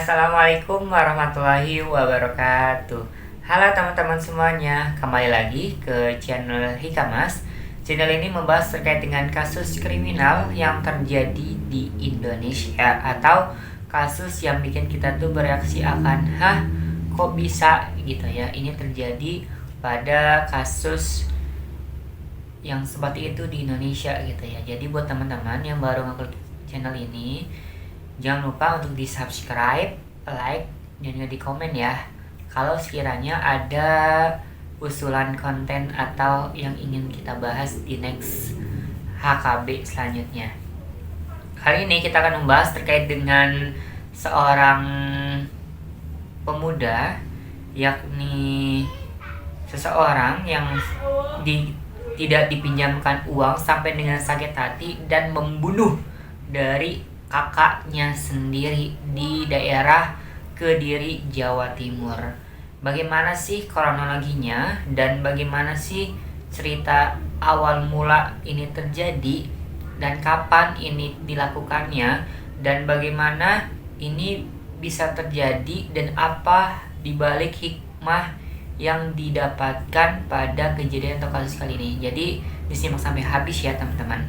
Assalamualaikum warahmatullahi wabarakatuh. Halo teman-teman semuanya, kembali lagi ke channel Hikamas. Channel ini membahas terkait dengan kasus kriminal yang terjadi di Indonesia, atau kasus yang bikin kita tuh bereaksi akan, hah, kok bisa gitu ya. Ini terjadi pada kasus yang seperti itu di Indonesia gitu ya. Jadi buat teman-teman yang baru ngeklik channel ini, jangan lupa untuk di subscribe, like, dan juga di komen ya. Kalau sekiranya ada usulan konten atau yang ingin kita bahas di next HKB selanjutnya. Kali ini kita akan membahas terkait dengan seorang pemuda, yakni seseorang yang tidak dipinjamkan uang sampai dengan sakit hati dan membunuh dari kakaknya sendiri di daerah Kediri, Jawa Timur. Bagaimana sih kronologinya dan bagaimana sih cerita awal mula ini terjadi dan kapan ini dilakukannya dan bagaimana ini bisa terjadi dan apa dibalik hikmah yang didapatkan pada kejadian atau kasus kali ini. Jadi disimak sampai habis ya teman-teman.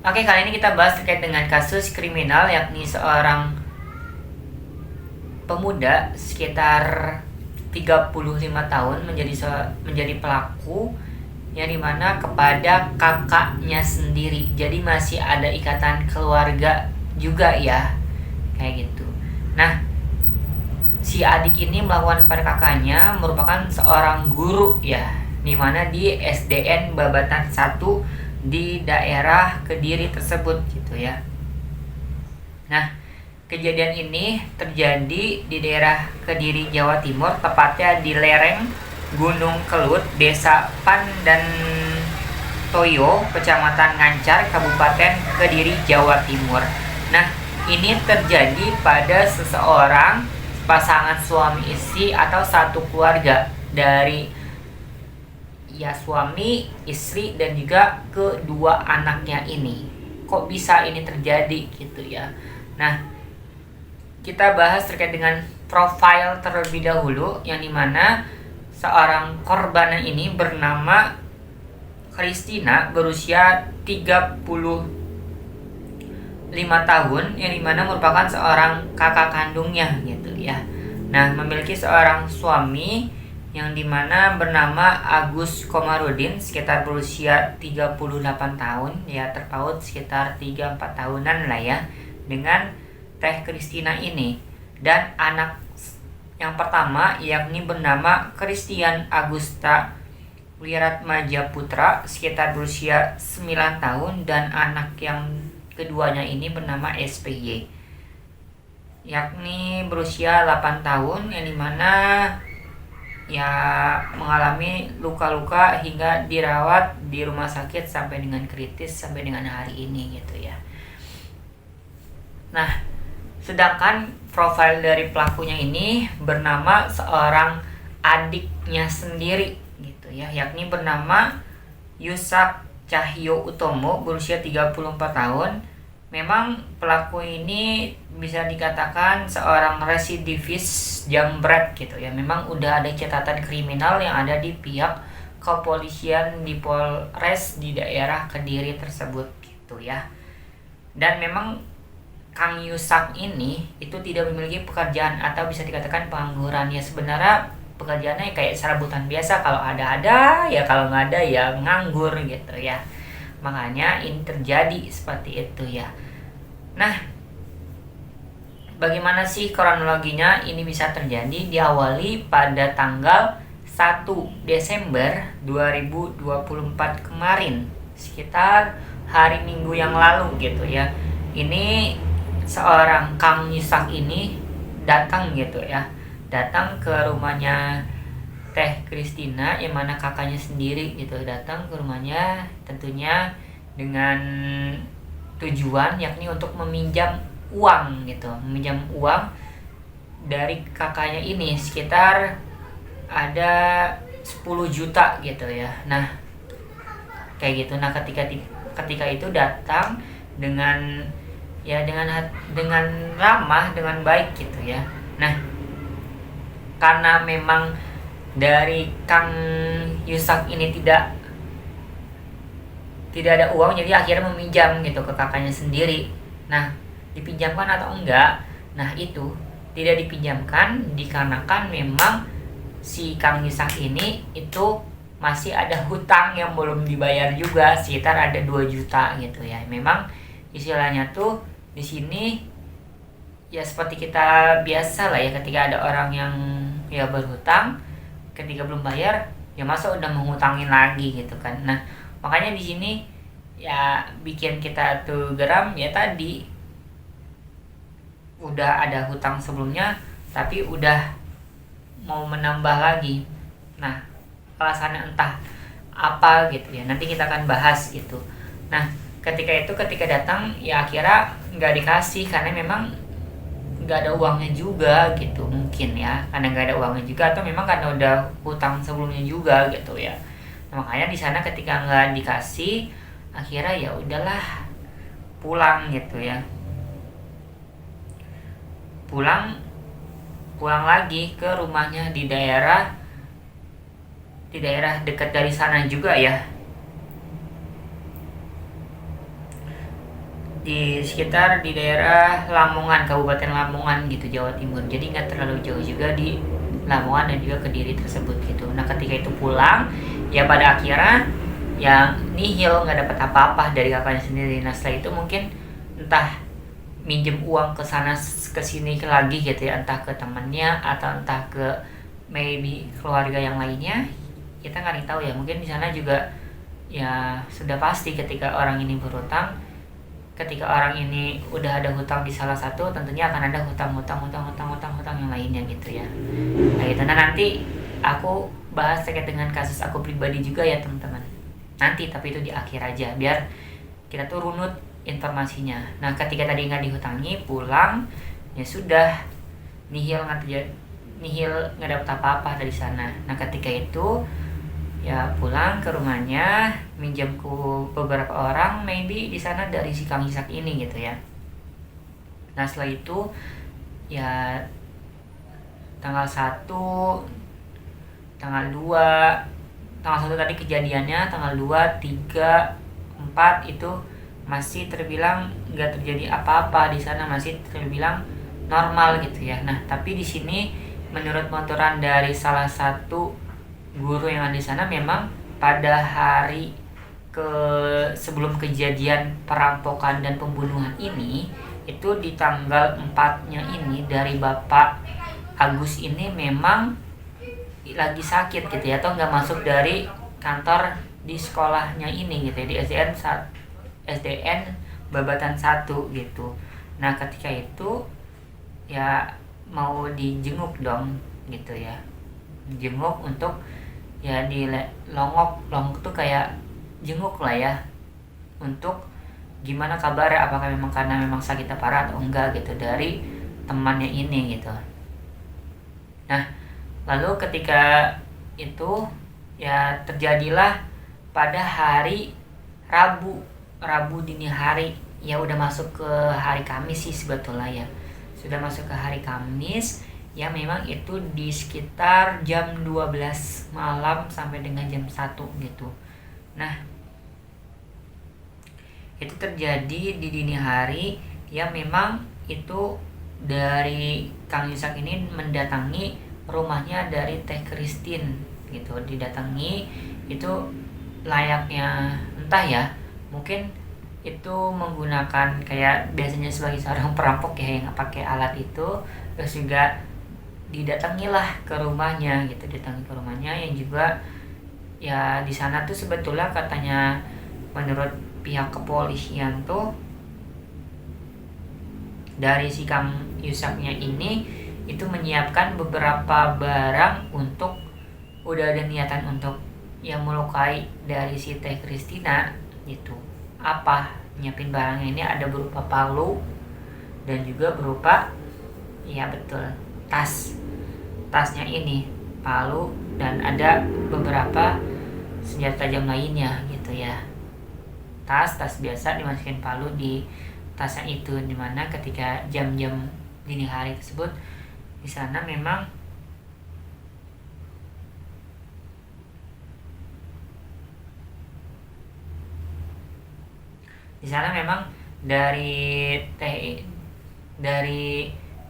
Oke, kali ini kita bahas terkait dengan kasus kriminal, yakni seorang pemuda sekitar 35 tahun menjadi pelaku yang dimana kepada kakaknya sendiri. Jadi masih ada ikatan keluarga juga ya, kayak gitu. Nah, si adik ini melakukan kepada kakaknya merupakan seorang guru ya, dimana di SDN Babatan 1 di daerah Kediri tersebut gitu ya. Nah, kejadian ini terjadi di daerah Kediri, Jawa Timur, tepatnya di lereng Gunung Kelut, Desa Pandantoyo, Kecamatan Ngancar, Kabupaten Kediri, Jawa Timur. Nah, ini terjadi pada seseorang pasangan suami istri atau satu keluarga dari ya suami, istri, dan juga kedua anaknya ini. Kok bisa ini terjadi gitu ya. Nah, kita bahas terkait dengan profil terlebih dahulu, yang dimana seorang korban ini bernama Christina, berusia 35 tahun, yang dimana merupakan seorang kakak kandungnya gitu ya. Nah, memiliki seorang suami yang dimana bernama Agus Komarudin, sekitar berusia 38 tahun ya, terpaut sekitar 3-4 tahunan lah ya, dengan Teh Christina ini. Dan anak yang pertama yakni bernama Christian Agusta Wiratmaja Putra, sekitar berusia 9 tahun, dan anak yang keduanya ini bernama SPY, yakni berusia 8 tahun, yang dimana ya mengalami luka-luka hingga dirawat di rumah sakit sampai dengan kritis sampai dengan hari ini gitu ya. Nah, sedangkan profil dari pelakunya ini bernama seorang adiknya sendiri gitu ya, yakni bernama Yusak Cahyo Utomo, berusia 34 tahun. Memang pelaku ini bisa dikatakan seorang residivis jambret gitu ya. Memang udah ada catatan kriminal yang ada di pihak kepolisian di Polres di daerah Kediri tersebut gitu ya. Dan memang Kang Yusak ini itu tidak memiliki pekerjaan atau bisa dikatakan pengangguran ya. Sebenarnya pekerjaannya kayak serabutan biasa, kalau ada ya, kalau nggak ada ya nganggur gitu ya. Makanya ini terjadi seperti itu ya. Nah, bagaimana sih kronologinya ini bisa terjadi? Diawali pada tanggal 1 Desember 2024 kemarin, sekitar hari Minggu yang lalu gitu ya. Ini seorang Kang Yusak ini datang gitu ya, datang ke rumahnya Teh Christina, yang mana kakaknya sendiri gitu, datang ke rumahnya tentunya dengan tujuan yakni untuk meminjam uang gitu, meminjam uang dari kakaknya ini sekitar ada 10 juta gitu ya. Nah, kayak gitu. Nah, ketika itu datang dengan ya dengan ramah, dengan baik gitu ya. Nah, karena memang dari Kang Yusak ini tidak ada uang, jadi akhirnya meminjam gitu ke kakaknya sendiri. Nah, dipinjamkan atau enggak? Nah, itu tidak dipinjamkan dikarenakan memang si Kang Yusak ini itu masih ada hutang yang belum dibayar juga, sekitar ada 2 juta gitu ya. Memang istilahnya tuh di sini ya seperti kita biasa lah ya, ketika ada orang yang ya berhutang, ketika belum bayar ya masa udah menghutangin lagi gitu kan. Nah, makanya di sini ya bikin kita tuh geram ya, tadi udah ada hutang sebelumnya tapi udah mau menambah lagi. Nah, alasannya entah apa gitu ya, nanti kita akan bahas gitu. Nah, ketika datang ya akhirnya nggak dikasih karena memang nggak ada uangnya juga gitu, mungkin ya karena nggak ada uangnya juga, atau memang karena udah hutang sebelumnya juga gitu ya. Nah, makanya di sana ketika nggak dikasih akhirnya ya udahlah pulang gitu ya, pulang lagi ke rumahnya di daerah dekat dari sana juga ya, di sekitar di daerah Lamongan, Kabupaten Lamongan gitu, Jawa Timur. Jadi nggak terlalu jauh juga di Lamongan dan juga Kediri tersebut gitu. Nah, ketika itu pulang ya pada akhirnya yang nihil, nggak dapat apa-apa dari kakaknya sendiri. Nah, setelah itu mungkin entah minjem uang ke sana ke sini lagi gitu ya, entah ke temannya atau entah ke maybe keluarga yang lainnya, kita nggak tahu ya. Mungkin di sana juga ya sudah pasti ketika orang ini berhutang, ketika orang ini udah ada hutang di salah satu, tentunya akan ada hutang yang lainnya gitu ya. Nah, gitu. Nah, nanti aku bahas terkait dengan kasus aku pribadi juga ya teman-teman. Nanti, tapi itu di akhir aja biar kita tuh runut informasinya. Nah, ketika tadi nggak dihutangi, pulang ya sudah nihil, nggak dapat apa-apa dari sana. Nah, ketika itu ya pulang ke rumahnya, minjam ke beberapa orang maybe di sana dari si Kang Isak ini gitu ya. Nah, setelah itu ya tanggal 1, tanggal 1 tadi kejadiannya, tanggal 2, 3, 4 itu masih terbilang nggak terjadi apa-apa di sana, masih terbilang normal gitu ya. Nah, tapi di sini menurut penuturan dari salah satu guru yang ada di sana, memang pada hari sebelum kejadian perampokan dan pembunuhan ini, itu di tanggal 4-nya ini dari Bapak Agus ini memang lagi sakit gitu ya, atau nggak masuk dari kantor di sekolahnya ini gitu ya, di SDN Babatan 1 gitu. Nah, ketika itu ya mau dijenguk dong gitu ya, jenguk untuk ya di longok tuh kayak jenguk lah ya, untuk gimana kabarnya, apakah memang karena memang sakitnya parah atau enggak gitu dari temannya ini gitu. Nah, lalu ketika itu ya terjadilah pada hari Rabu dini hari, ya udah masuk ke hari Kamis sih sebetulnya ya, sudah masuk ke hari Kamis ya. Memang itu di sekitar jam 12 malam sampai dengan jam 1 gitu. Nah, itu terjadi di dini hari ya. Memang itu dari Kang Yusak ini mendatangi rumahnya dari Teh Christine gitu, didatangi itu layaknya entah ya, mungkin itu menggunakan kayak biasanya sebagai seorang perampok ya, yang pakai alat itu. Terus juga didatangilah ke rumahnya gitu, yang juga ya di sana tuh sebetulnya katanya menurut pihak kepolisian tuh dari si Kang Yusaknya ini itu menyiapkan beberapa barang untuk, udah ada niatan untuk yang melukai dari si Teh Christina gitu. Apa nyiapin barangnya ini, ada berupa palu dan juga berupa ya betul tasnya ini, palu, dan ada beberapa senjata tajam lainnya gitu ya. Tas biasa dimasukin palu, tasnya itu, dimana ketika jam-jam dini hari tersebut di sana memang dari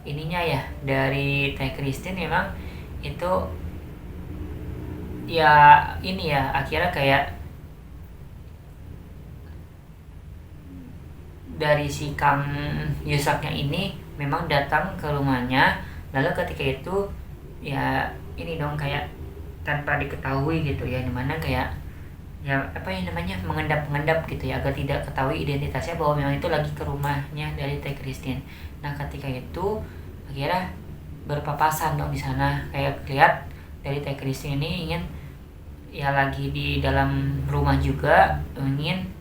ininya ya, dari Teh Christine memang itu ya ini ya, akhirnya kayak dari si Kang Yusaknya ini memang datang ke rumahnya, lalu ketika itu ya ini dong kayak tanpa diketahui gitu ya, dimana kayak ya apa yang namanya mengendap-mengendap gitu ya, agar tidak ketahui identitasnya bahwa memang itu lagi ke rumahnya dari Teh Christine. Nah ketika itu akhirnya berpapasan dong di sana, kayak lihat dari Teh Christine ini ingin ya lagi di dalam rumah juga, ingin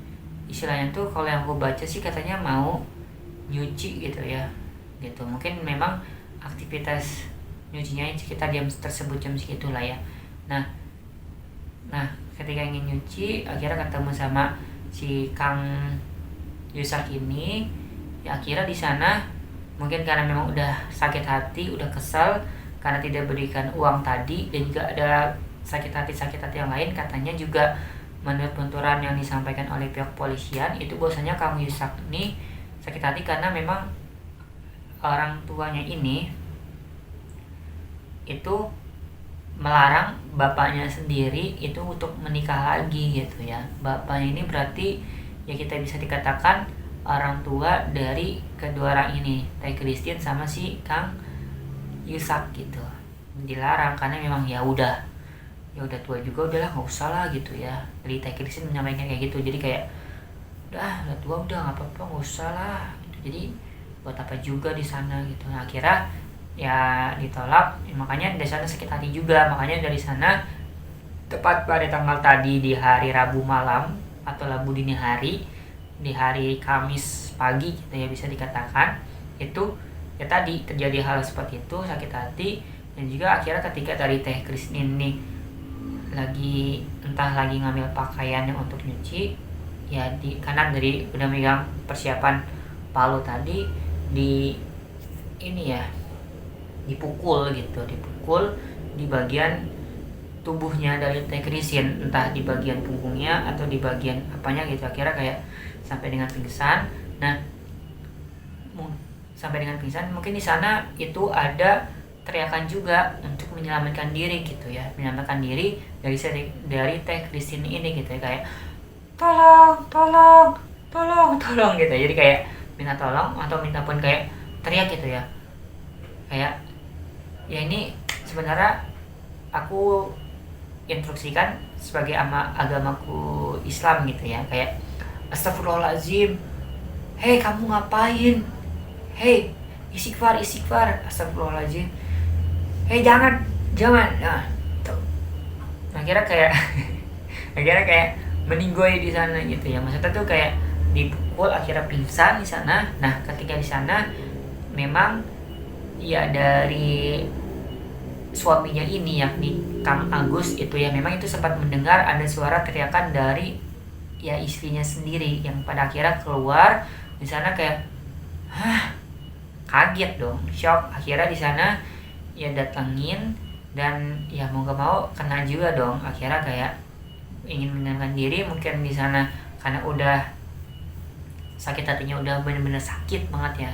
istilahnya tuh kalau yang aku baca sih katanya mau nyuci gitu ya, gitu mungkin memang aktivitas nyucinya sekitar jam tersebut, jam segitu lah ya. Nah ketika ingin nyuci akhirnya ketemu sama si Kang Yusak ini ya, akhirnya di sana mungkin karena memang udah sakit hati, udah kesal karena tidak berikan uang tadi, dan juga ada sakit hati yang lain katanya juga. Menurut penuturan yang disampaikan oleh pihak polisian itu bahwasanya Kang Yusak ini sakit hati karena memang orang tuanya ini itu melarang bapaknya sendiri itu untuk menikah lagi gitu ya. Bapaknya ini berarti ya kita bisa dikatakan orang tua dari kedua orang ini, Teh Christine sama si Kang Yusak gitu. Dilarang karena memang ya udah tua juga, udahlah nggak usah lah gitu ya. Jadi Teh Christine menyampaikan kayak gitu, jadi kayak udah tua udah nggak apa-apa, nggak usah lah gitu. Jadi buat apa juga di sana gitu. Nah akhirnya ya ditolak ya, makanya dari sana sakit hati juga. Makanya dari sana tepat pada tanggal tadi di hari Rabu malam atau Rabu dini hari, di hari Kamis pagi gitu ya bisa dikatakan, itu ya tadi terjadi hal seperti itu, sakit hati. Dan juga akhirnya ketika dari Teh Christine ini entah lagi ngambil pakaiannya untuk nyuci ya, karena dari udah megang persiapan palu tadi, di ini ya dipukul di bagian tubuhnya dari Teh Christine, entah di bagian punggungnya atau di bagian apanya gitu, akhirnya kayak sampai dengan pingsan. Nah mungkin di sana itu ada teriakan juga untuk menyelamatkan diri gitu ya, menyelamatkan diri dari Teh Christine ini gitu ya, kayak tolong gitu. Jadi kayak minta tolong atau minta pun kayak teriak gitu ya, kayak ya ini sebenarnya aku instruksikan sebagai agamaku Islam gitu ya, kayak astagfirullahaladzim, hei kamu ngapain, hei istighfar, astagfirullahaladzim, hei jangan. Nah tuh akhirnya kayak meninggoy di sana gitu ya, maksudnya tuh kayak dipukul akhirnya pingsan di sana. Nah ketika di sana memang ya dari suaminya ini yakni Kang Agus itu ya, memang itu sempat mendengar ada suara teriakan dari ya istrinya sendiri, yang pada akhirnya keluar di sana kayak kaget dong, shock. Akhirnya di sana ya datangin, dan ya mau gak mau kena juga dong, akhirnya kayak ingin menyelamatkan diri mungkin di sana karena udah sakit hatinya udah benar-benar sakit banget ya,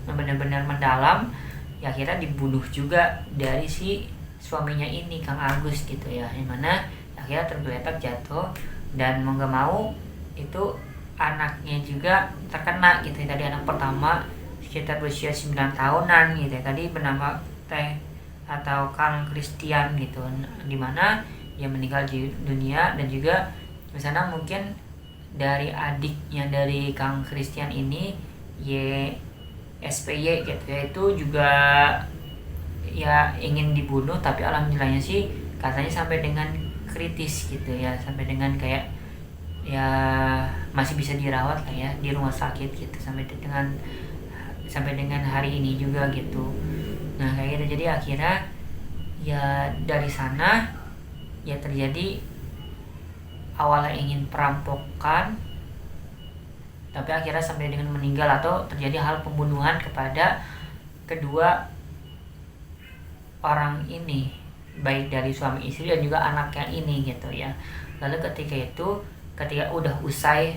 benar-benar mendalam ya, akhirnya dibunuh juga dari si suaminya ini Kang Agus gitu ya, yang mana akhirnya tergeletak jatuh. Dan mau gak mau itu anaknya juga terkena gitu ya, tadi anak pertama sekitar berusia 9 tahunan gitu ya, tadi bernama Teh atau Kang Christian gitu, dimana dia meninggal di dunia. Dan juga di sana mungkin dari adiknya dari Kang Christian ini SPY gitu ya, itu juga ya ingin dibunuh, tapi alhamdulillahnya sih katanya sampai dengan kritis gitu ya, sampai dengan kayak ya masih bisa dirawat lah ya di rumah sakit gitu sampai dengan hari ini juga gitu. Nah kayak gitu, jadi akhirnya ya dari sana ya terjadi awalnya ingin perampokan, tapi akhirnya sampai dengan meninggal atau terjadi hal pembunuhan kepada kedua orang ini, baik dari suami istri dan juga anaknya ini gitu ya. Lalu ketika udah usai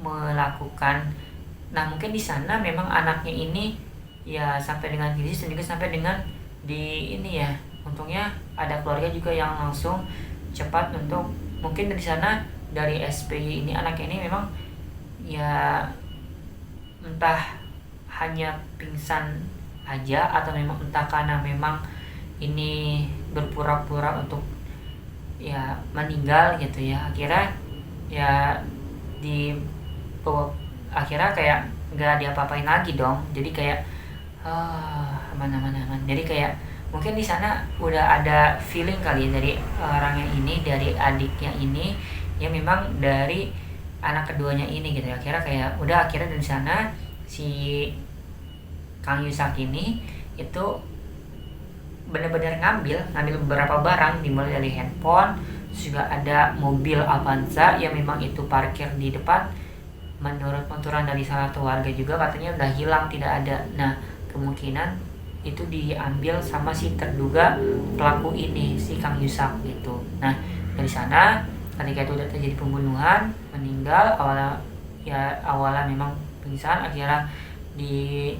melakukan, nah mungkin di sana memang anaknya ini ya sampai dengan krisis dan juga sampai dengan di ini ya, untungnya ada keluarga juga yang langsung cepat untuk, mungkin dari sana dari SPY ini anaknya ini memang ya entah hanya pingsan aja atau memang entah karena memang ini berpura-pura untuk ya meninggal gitu ya, akhirnya ya di akhirnya kayak nggak diapa-apain lagi dong, jadi kayak aman. Jadi kayak mungkin di sana udah ada feeling kali ya dari orangnya ini, dari adiknya ini yang memang dari anak keduanya ini gitu ya. Akhirnya dari sana si Kang Yusak ini itu benar-benar ngambil beberapa barang, dimulai dari handphone, juga ada mobil Avanza yang memang itu parkir di depan. Menurut penuturan dari salah satu warga juga katanya udah hilang, tidak ada. Nah kemungkinan itu diambil sama si terduga pelaku ini, si Kang Yusak gitu. Nah dari sana ketika itu udah terjadi pembunuhan, meninggal, awalnya memang pingsan, akhirnya di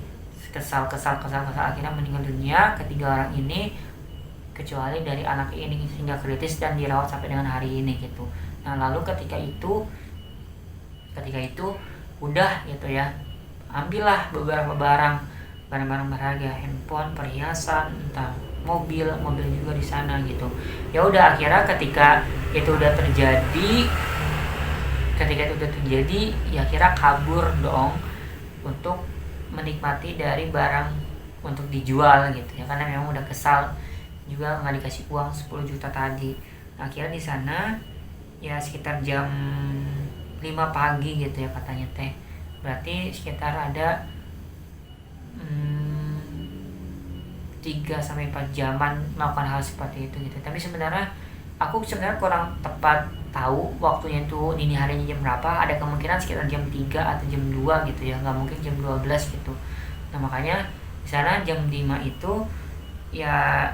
kesal akhirnya meninggal dunia ketiga orang ini, kecuali dari anak ini hingga kritis dan dirawat sampai dengan hari ini gitu. Nah lalu ketika itu udah gitu ya, ambillah beberapa barang berharga, handphone, perhiasan, entah mobil juga di sana gitu. Ya udah akhirnya ketika itu udah terjadi ya akhirnya kabur dong untuk menikmati dari barang untuk dijual gitu ya, karena memang udah kesal juga nggak dikasih uang 10 juta tadi. Nah, akhirnya di sana ya sekitar jam 5 pagi gitu ya katanya teh, berarti sekitar ada 3-4 jaman melakukan hal seperti itu gitu. Tapi sebenarnya aku kurang tepat tahu waktunya itu dini harinya jam berapa, ada kemungkinan sekitar jam 3 atau jam 2 gitu ya, nggak mungkin jam 12 gitu. Nah makanya di sana jam 5 itu ya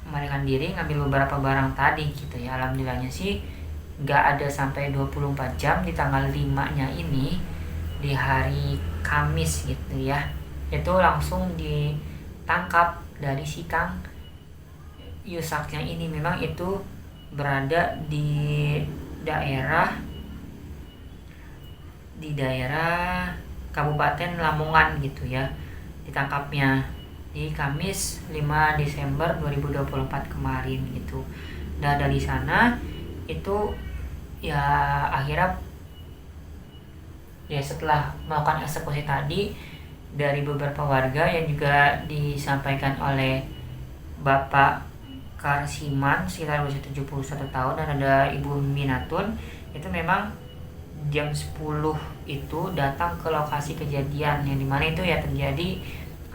melarikan diri ngambil beberapa barang tadi gitu ya. Alhamdulillahnya sih nggak ada sampai 24 jam di tanggal 5-nya ini, di hari Kamis gitu ya, itu langsung ditangkap dari si Kang Yusaknya ini. Memang itu berada di daerah Kabupaten Lamongan gitu ya, ditangkapnya di Kamis 5 Desember 2024 kemarin gitu. Dan dari sana itu ya akhirnya ya setelah melakukan eksekusi tadi, dari beberapa warga yang juga disampaikan oleh Bapak Karsiman sekitar berusia 71 tahun dan ada Ibu Minatun, itu memang jam 10 itu datang ke lokasi kejadian yang dimana itu ya terjadi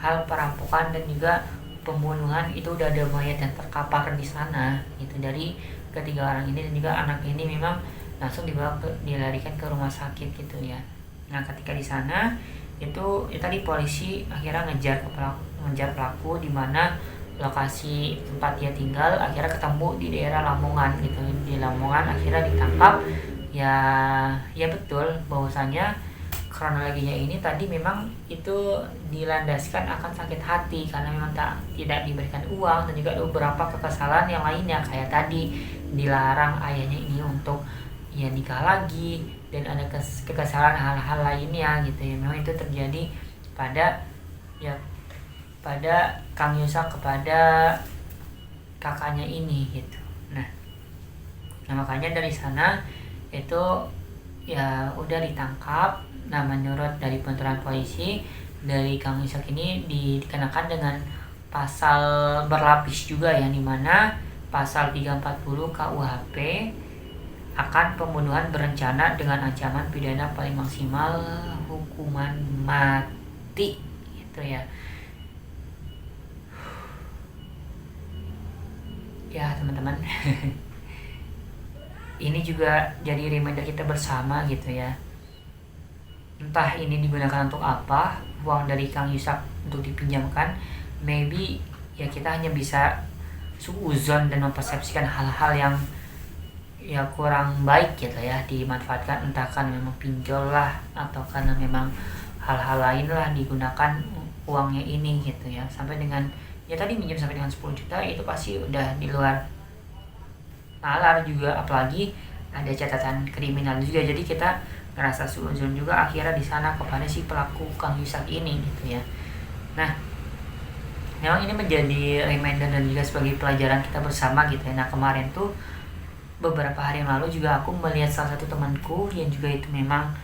hal perampokan dan juga pembunuhan. Itu udah ada mayat yang terkapar di sana itu dari ketiga orang ini, dan juga anak ini memang langsung dilarikan ke rumah sakit gitu ya. Nah ketika di sana itu ya tadi polisi akhirnya ngejar pelaku di mana lokasi tempat dia tinggal, akhirnya ketemu di daerah Lamongan gitu. Di Lamongan akhirnya ditangkap ya betul bahwasanya kronologinya ini tadi memang itu dilandaskan akan sakit hati karena memang tidak diberikan uang, dan juga ada beberapa kekesalan yang lainnya kayak tadi dilarang ayahnya ini untuk ya nikah lagi, dan ada kekesalan hal-hal lainnya gitu ya. Memang itu terjadi pada Kang Yusak kepada kakaknya ini gitu. Nah makanya dari sana itu ya udah ditangkap. Nah menurut dari penuturan polisi, dari Kang Yusak ini dikenakan dengan pasal berlapis juga ya, dimana pasal 340 KUHP akan pembunuhan berencana dengan ancaman pidana paling maksimal hukuman mati gitu ya. Ya teman-teman ini juga jadi reminder kita bersama gitu ya, entah ini digunakan untuk apa, uang dari Kang Yusak untuk dipinjamkan, maybe ya kita hanya bisa suuzon dan mempersepsikan hal-hal yang ya kurang baik gitu ya dimanfaatkan, entah kan memang pinjol lah atau karena memang hal-hal lain lah digunakan uangnya ini gitu ya, sampai dengan ya tadi minjem sampai dengan 10 juta itu pasti udah di luar nalar juga, apalagi ada catatan kriminal juga, jadi kita ngerasa suuzon juga akhirnya di sana kepada si pelaku Kang Yusak ini gitu ya. Nah, memang ini menjadi reminder dan juga sebagai pelajaran kita bersama gitu ya. Nah, kemarin tuh beberapa hari yang lalu juga aku melihat salah satu temanku yang juga itu memang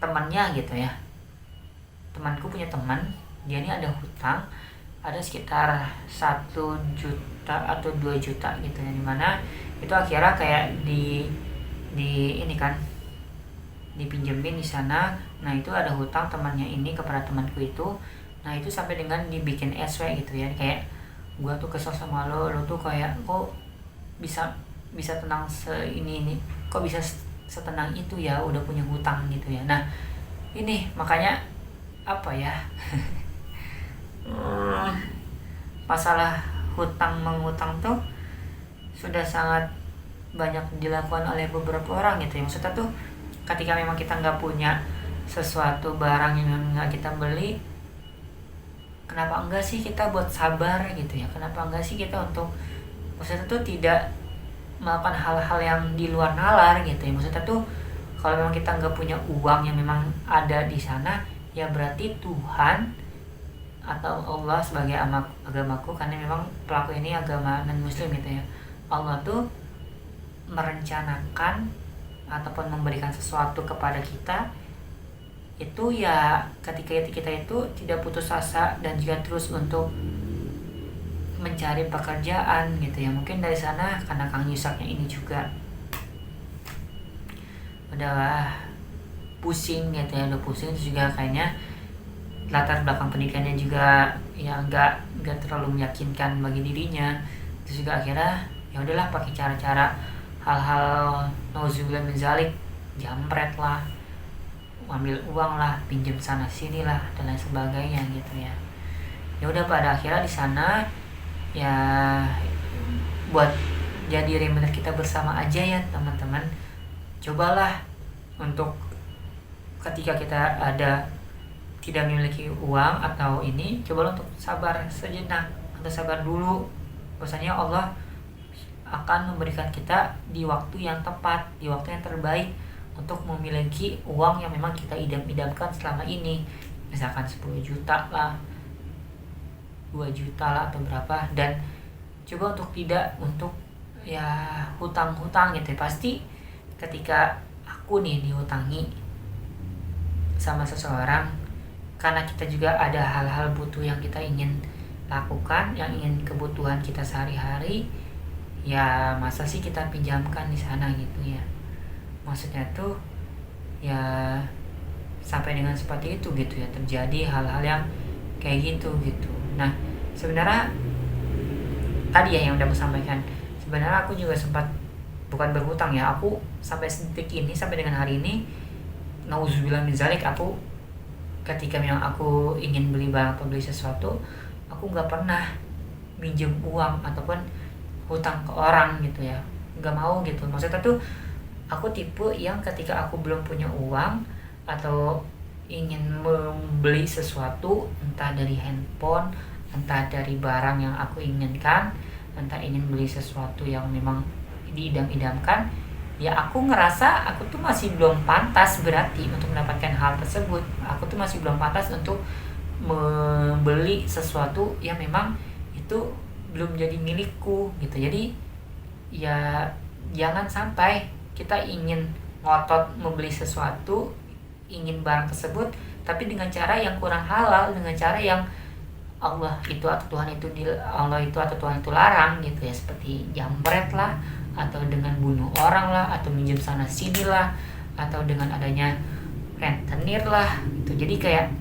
temannya gitu ya. Temanku punya teman, dia ini ada hutang ada sekitar 1 juta atau 2 juta gitu ya, dimana itu akhirnya kayak di ini kan dipinjemin di sana. Nah, itu ada hutang temannya ini kepada temanku itu. Nah, itu sampai dengan dibikin SW gitu ya, kayak gua tuh kesel sama lo tuh kayak kok bisa tenang ini kok bisa setenang itu ya udah punya hutang gitu ya. Nah, ini makanya apa ya masalah hutang menghutang tuh sudah sangat banyak dilakukan oleh beberapa orang gitu ya. Maksudnya tuh ketika memang kita nggak punya sesuatu barang yang nggak kita beli, kenapa enggak sih kita buat sabar gitu ya, kenapa enggak sih kita untuk maksudnya tuh tidak melakukan hal-hal yang di luar nalar gitu ya. Maksudnya tuh kalau memang kita nggak punya uang yang memang ada di sana, ya berarti Tuhan atau Allah sebagai agamaku, karena memang pelaku ini agama non muslim gitu ya, Allah tuh merencanakan ataupun memberikan sesuatu kepada kita itu ya ketika kita itu tidak putus asa dan juga terus untuk mencari pekerjaan gitu ya. Mungkin dari sana karena Kang Yusaknya ini juga udah pusing gitu ya, udah pusing, terus juga kayaknya latar belakang pendidikannya juga ya nggak terlalu meyakinkan bagi dirinya. Terus juga akhirnya ya udahlah pakai cara-cara hal-hal nauzubillah min zalik, jambret lah, ambil uang lah, pinjam sana sini lah dan lain sebagainya gitu ya. Ya udah pada akhirnya di sana ya buat jadi reminder kita bersama aja ya teman-teman, cobalah untuk ketika kita tidak memiliki uang atau ini, cobalah untuk sabar sejenak atau sabar dulu. Bahwasanya Allah akan memberikan kita di waktu yang tepat, di waktu yang terbaik untuk memiliki uang yang memang kita idam-idamkan selama ini. Misalkan 10 juta lah, 2 juta lah atau berapa, dan coba untuk tidak untuk ya hutang-hutang gitu ya. Pasti ketika aku nih dihutangi sama seseorang, karena kita juga ada hal-hal butuh yang kita ingin lakukan, yang ingin kebutuhan kita sehari-hari, ya masa sih kita pinjamkan di sana gitu ya. Maksudnya tuh ya sampai dengan seperti itu gitu ya, terjadi hal-hal yang kayak gitu. Nah, sebenarnya tadi ya yang udah aku sampaikan, sebenarnya aku juga sempat bukan berhutang ya, aku sampai detik ini, sampai dengan hari ini, nauzubillah min zalik, aku ketika memang aku ingin beli barang atau beli sesuatu, aku nggak pernah minjem uang ataupun hutang ke orang gitu ya, nggak mau gitu. Maksudnya tuh aku tipe yang ketika aku belum punya uang atau ingin membeli sesuatu, entah dari handphone, entah dari barang yang aku inginkan, entah ingin beli sesuatu yang memang diidam-idamkan, ya aku ngerasa aku tuh masih belum pantas berarti untuk mendapatkan hal tersebut. Aku tuh masih belum pantas untuk membeli sesuatu yang memang itu belum jadi milikku gitu. Jadi ya jangan sampai kita ingin ngotot membeli sesuatu, ingin barang tersebut, tapi dengan cara yang kurang halal, dengan cara yang Allah itu atau Tuhan itu larang gitu ya, seperti jambret lah, atau dengan bunuh orang lah, atau minjem sana sini lah, atau dengan adanya rentenir lah gitu. Jadi kayak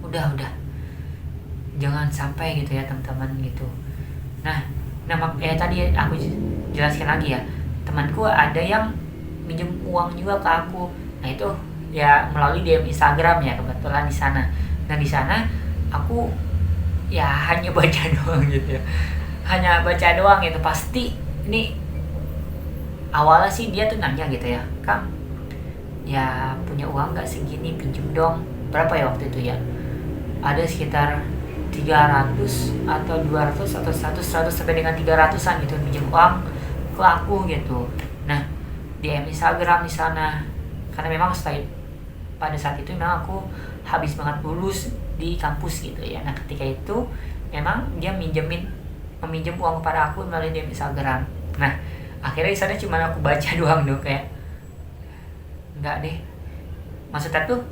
udah jangan sampai gitu ya teman-teman gitu. Nah tadi aku jelaskan lagi ya, temanku ada yang minjem uang juga ke aku. Nah itu ya melalui DM Instagram ya, kebetulan di sana. Nah di sana aku ya hanya baca doang gitu ya, hanya baca doang gitu. Pasti ini awalnya sih dia tuh nanya gitu ya, Kang ya punya uang nggak segini, pinjem dong. Berapa ya waktu itu ya, ada sekitar 300 atau 200 atau 100 sampai dengan 300-an gitu, pinjam uang ke aku gitu. Nah di Instagram di sana, karena memang pada saat itu memang aku habis banget lulus di kampus gitu ya. Nah ketika itu memang dia meminjam uang kepada aku melalui di Instagram. Nah akhirnya di sana cuma aku baca doang dong, kayak enggak deh, maksudnya tuh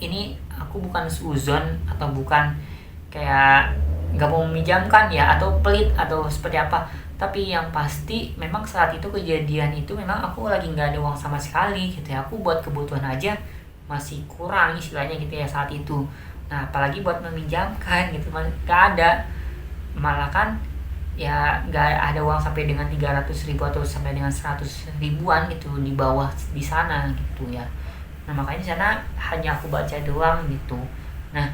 ini aku bukan suzon atau bukan kayak nggak mau meminjamkan ya, atau pelit atau seperti apa. Tapi yang pasti memang saat itu kejadian itu memang aku lagi nggak ada uang sama sekali gitu ya. Aku buat kebutuhan aja masih kurang istilahnya gitu ya saat itu. Nah apalagi buat meminjamkan gitu, nggak ada. Malah kan ya nggak ada uang sampai dengan 300.000 atau sampai dengan 100 ribuan gitu di bawah di sana gitu ya. Nah makanya di sana hanya aku baca doang gitu. Nah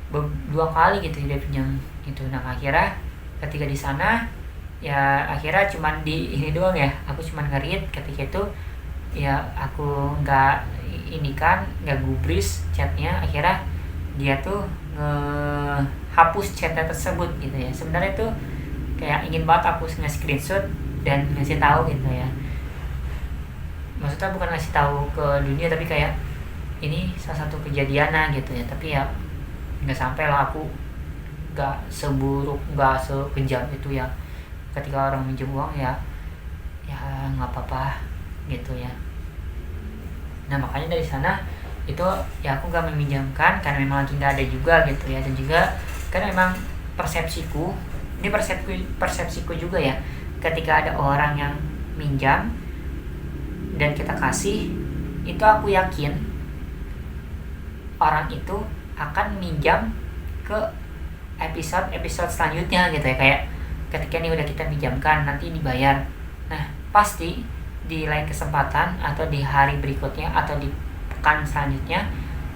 2 kali gitu dia pinjam gitu. Nah akhirnya ketika di sana ya akhirnya cuman di ini doang ya, aku cuman nge-read ketika itu ya, aku nggak ini kan nggak gubris chatnya. Akhirnya dia tuh hapus chatnya tersebut gitu ya. Sebenarnya tuh kayak ingin banget aku nge-screenshot dan ngasih tahu gitu ya, maksudnya bukan ngasih tahu ke dunia, tapi kayak ini salah satu kejadian gitu ya. Tapi ya nggak sampai lah, aku nggak seburuk, nggak sekejam itu ya. Ketika orang minjem uang ya nggak apa-apa gitu ya. Nah makanya dari sana itu ya aku nggak meminjamkan karena memang lagi nggak ada juga gitu ya. Dan juga karena memang persepsiku, ini persepsiku juga ya, ketika ada orang yang minjam dan kita kasih, itu aku yakin orang itu akan minjam ke episode selanjutnya gitu ya. Kayak ketika ini udah kita minjamkan nanti dibayar, nah pasti di lain kesempatan atau di hari berikutnya atau di pekan selanjutnya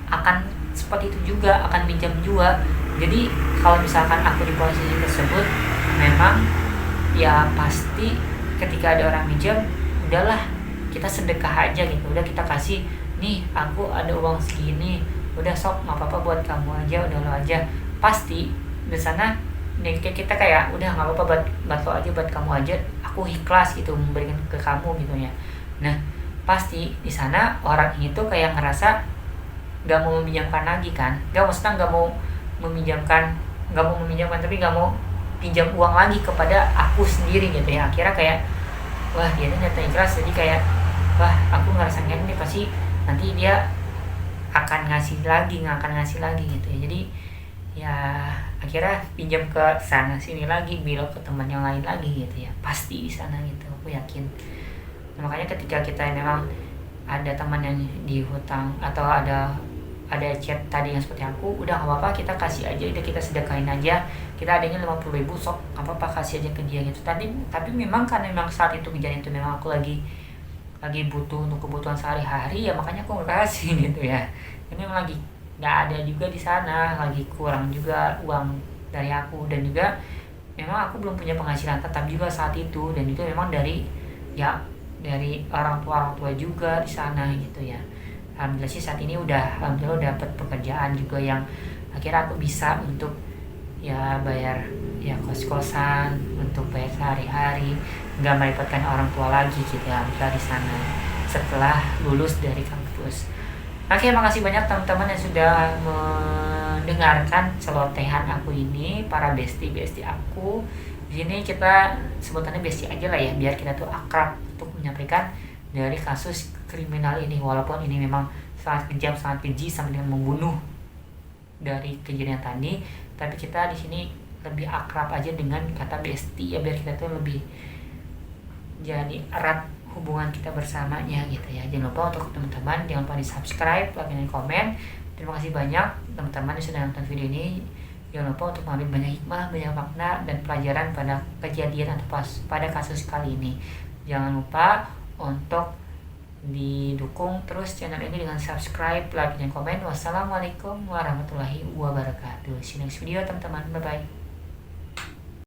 akan seperti itu juga, akan minjam juga. Jadi kalau misalkan aku di posisi tersebut, memang ya pasti ketika ada orang minjam, udahlah kita sedekah aja gitu. Udah kita kasih, nih aku ada uang segini, udah sok nggak apa-apa buat kamu aja, udah lo aja. Pasti di sana nih kita kayak udah nggak apa-apa buat lo aja, buat kamu aja, aku ikhlas gitu memberikan ke kamu gitu ya. Nah pasti di sana orang ini tuh kayak ngerasa nggak mau meminjamkan lagi kan, maksudnya nggak mau meminjamkan tapi nggak mau pinjam uang lagi kepada aku sendiri gitu ya. Akhirnya kayak wah dia ternyata ikhlas, jadi kayak wah aku ngerasa ini pasti nanti dia nggak akan ngasih lagi gitu ya. Jadi ya akhirnya pinjam ke sana sini lagi, belok ke teman yang lain lagi gitu ya, pasti di sana gitu, aku yakin. Nah, makanya ketika kita memang ada teman yang dihutang atau ada chat tadi yang seperti aku, udah nggak apa-apa kita kasih aja, udah kita sedekahin aja, kita adanya 50.000 sok nggak apa-apa kasih aja ke dia gitu. Tapi memang karena memang saat itu kejadian itu memang aku lagi butuh untuk kebutuhan sehari-hari ya, makanya aku nggak kasih gitu ya. Ini memang lagi nggak ada juga di sana, lagi kurang juga uang dari aku. Dan juga memang aku belum punya penghasilan tetap juga saat itu, dan itu memang dari orang tua juga di sana gitu ya. Alhamdulillah sih saat ini alhamdulillah dapat pekerjaan juga yang akhirnya aku bisa untuk ya bayar ya kos-kosan, untuk bayar sehari-hari, nggak merepotkan orang tua lagi gitu ya, alhamdulillah di sana setelah lulus dari kampus. Oke, makasih banyak teman-teman yang sudah mendengarkan celotehan aku ini, para bestie aku. Di sini kita sebutannya bestie aja lah ya, biar kita tuh akrab untuk menyampaikan dari kasus kriminal ini. Walaupun ini memang sangat kejam, sangat keji sampai dengan membunuh dari kejadian tadi, tapi kita di sini lebih akrab aja dengan kata bestie ya, biar kita tuh lebih jadi erat hubungan kita bersamanya gitu ya. Jangan lupa untuk teman-teman jangan lupa di subscribe, like, dan komen. Terima kasih banyak teman-teman yang sudah nonton video ini. Jangan lupa untuk mengambil banyak hikmah, banyak makna dan pelajaran pada kejadian atau pada kasus kali ini. Jangan lupa untuk didukung terus channel ini dengan subscribe, like, dan komen. Wassalamualaikum warahmatullahi wabarakatuh. See you next video teman-teman. Bye bye.